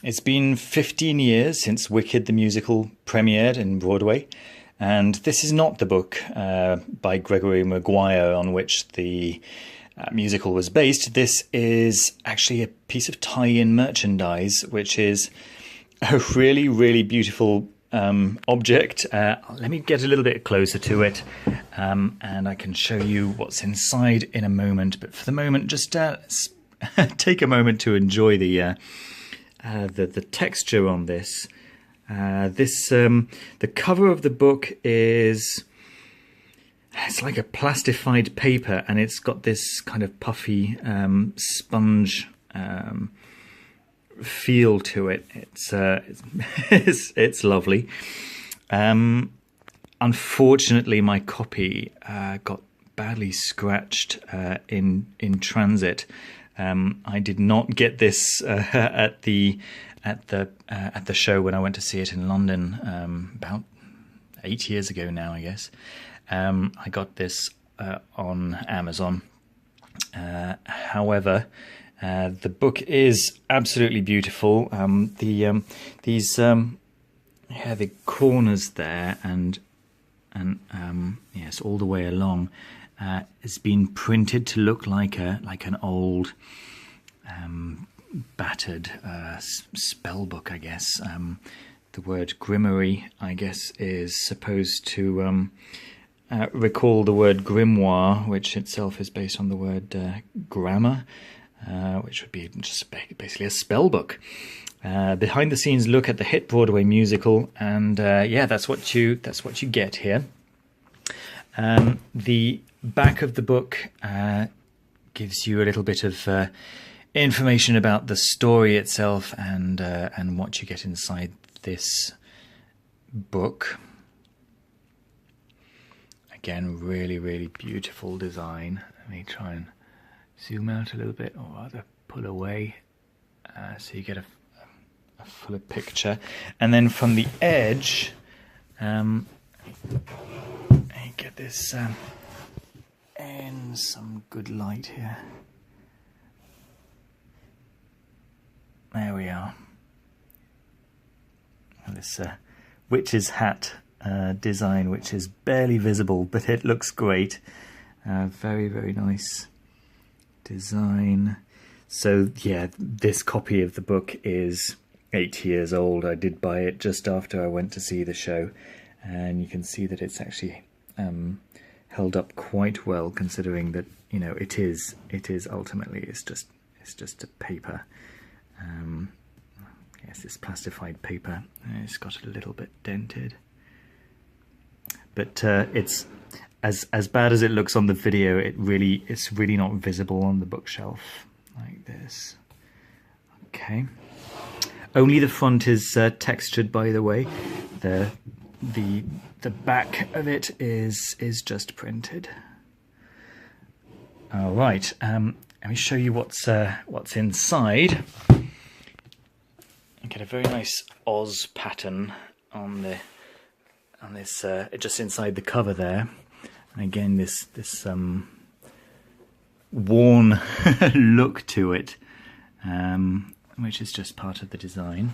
It's been 15 years since Wicked the musical premiered in Broadway, and this is not the book by Gregory Maguire on which the musical was based. This is actually a piece of tie-in merchandise, which is a really, really beautiful object. Let me get a little bit closer to it, and I can show you what's inside in a moment. But for the moment, just take a moment to enjoy the texture on this. The cover of the book it's like a plastified paper, and it's got this kind of puffy sponge feel to it. It's lovely. Unfortunately, my copy got badly scratched in transit. I did not get this at the show when I went to see it in London about 8 years ago now, I guess. I got this on Amazon. However, the book is absolutely beautiful. The corners there and yes, all the way along. It's been printed to look like an old battered spell book, I guess. The word Grimmerie, I guess, is supposed to recall the word grimoire, which itself is based on the word grammar, which would be just basically a spell book. Behind the scenes look at the hit Broadway musical, and that's what you get here. The back of the book gives you a little bit of information about the story itself and what you get inside this book. Again, really, really beautiful design. Let me try and zoom out a little bit, or rather pull away, so you get a fuller picture. And then from the edge, you get this in some good light here. There we are. And this witch's hat design, which is barely visible, but it looks great. Very, very nice design. So yeah, this copy of the book is 8 years old. I did buy it just after I went to see the show, and you can see that it's actually held up quite well, considering that, you know, it is ultimately it's just a paper. Yes, this plastified paper. It's got a little bit dented, but it's as bad as it looks on the video. It's really not visible on the bookshelf like this. Okay. Only the front is textured, by the way. The back of it is just printed. All right. Let me show you what's inside. You get a very nice Oz pattern on this just inside the cover there. And again, this worn look to it, which is just part of the design.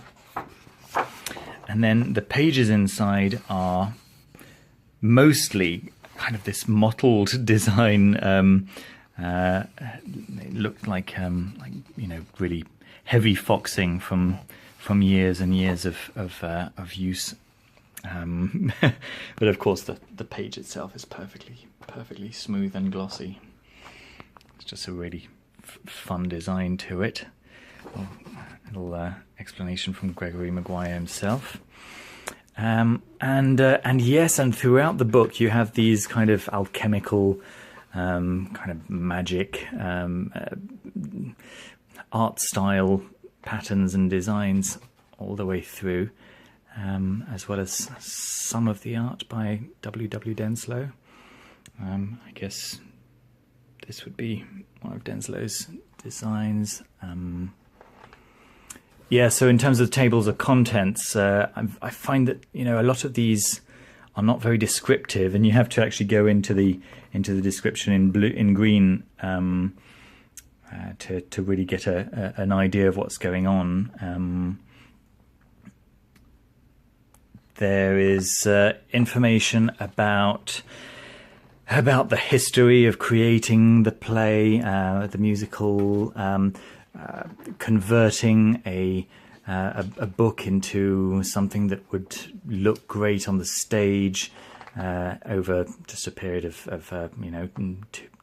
And then the pages inside are mostly kind of this mottled design. It looked like you know, really heavy foxing from years and years of use. But of course, the page itself is perfectly smooth and glossy. It's just a really fun design to it. A little explanation from Gregory Maguire himself. And yes, and throughout the book you have these kind of alchemical, kind of magic, art style patterns and designs all the way through, as well as some of the art by W. Denslow. I guess this would be one of Denslow's designs. Yeah, so in terms of tables of contents, I find that, you know, a lot of these are not very descriptive, and you have to actually go into the description in green to really get an idea of what's going on. there is information about the history of creating the play, the musical, converting a book into something that would look great on the stage over just a period of you know,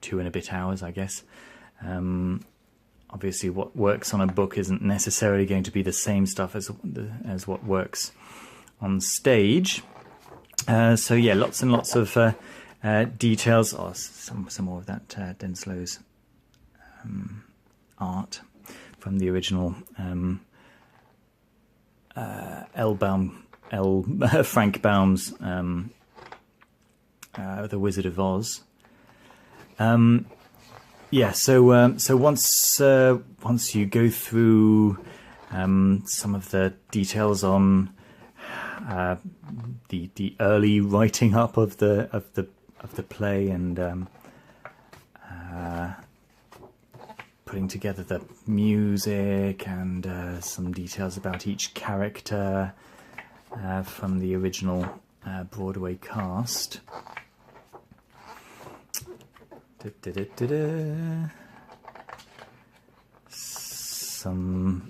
two and a bit hours, I guess. Obviously, what works on a book isn't necessarily going to be the same stuff as what works on stage. So yeah, lots and lots of details. Oh, some more of that Denslow's art from the original Frank Baum's The Wizard of Oz. Yeah, so once you go through some of the details on the early writing up of the play and putting together the music and some details about each character from the original Broadway cast. Some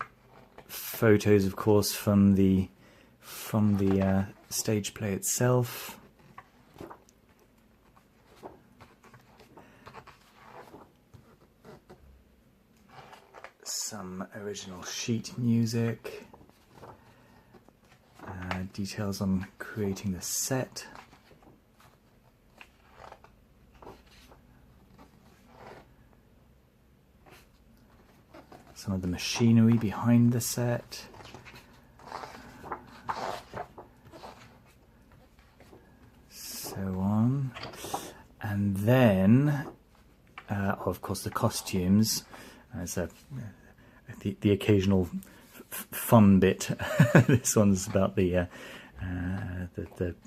photos, of course, from the stage play itself. Some original sheet music. Details on creating the set. Some of the machinery behind the set. So on. And then, of course, the costumes. As the occasional fun bit. This one's about the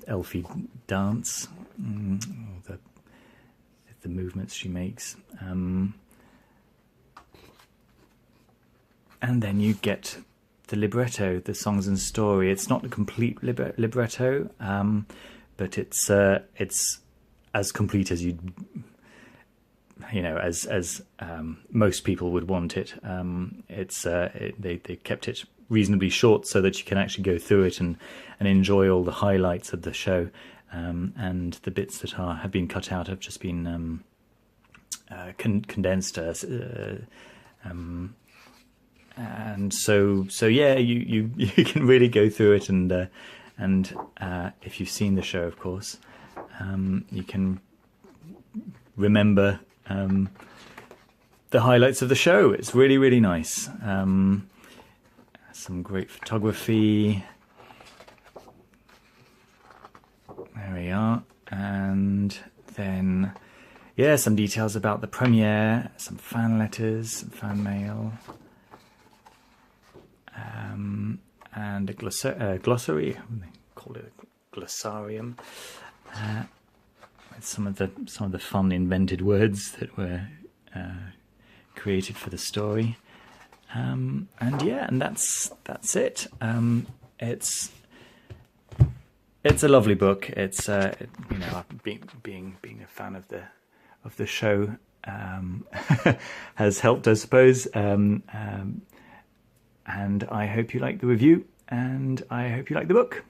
Elfie dance, the movements she makes. And then you get the libretto, the songs and story. It's not a complete libretto, but it's as complete as you know, as most people would want it. They kept it reasonably short so that you can actually go through it and enjoy all the highlights of the show, and the bits that have been cut out have just been condensed. And so yeah, you can really go through it, and if you've seen the show, of course, you can remember the highlights of the show. It's really, really nice. Some great photography. There we are. And then, yeah, some details about the premiere, some fan letters, some fan mail. And a glossary, they call it a glossarium, with some of the fun invented words that were created for the story. And yeah, and that's it. It's a lovely book. It's you know, being a fan of the show has helped, I suppose. And I hope you like the review, and I hope you like the book.